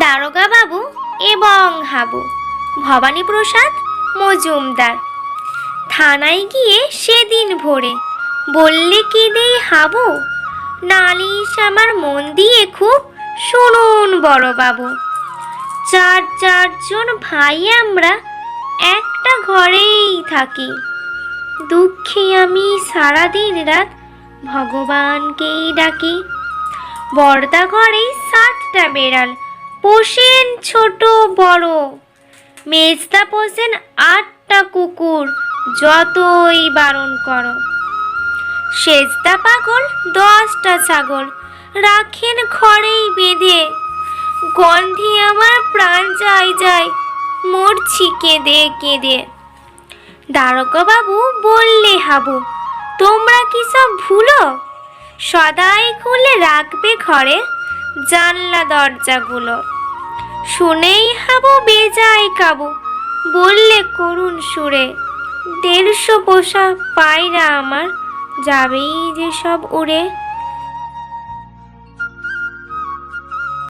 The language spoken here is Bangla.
দারোগা বাবু এবং হাবু ভবানীপ্রসাদ মজুমদার থানায় গিয়ে সেদিন ভোরে বললে কি দেই হাবু, নালিশ আমার মন দিয়ে খুব শুনুন বড়বাবু। চারজন ভাই আমরা একটা ঘরেই থাকি, দুঃখে আমি সারাদিন রাত ভগবানকেই ডাকি। বর্দা ঘরে 7টা বেড়াল পোষেন ছোট বড়, মেজদা পোষেন 8টা কুকুর যতই বারণ করো। সেজদা পাগল 10টা ছাগল রাখেন ঘরেই বেঁধে, গন্ধে আমার প্রাণ যায় মরছি কেঁদে কেঁদে। দারোগা বাবু বললে হাবু, তোমরা কি সব ভুলো, সদাই খুলে রাখবে ঘরে জানলা দরজাগুলো। শুনেই হাবু বেজায় কাবু বললে করুণ সুরে, 150 পোষা পায়রা আমার যাবেই যে সব উড়ে।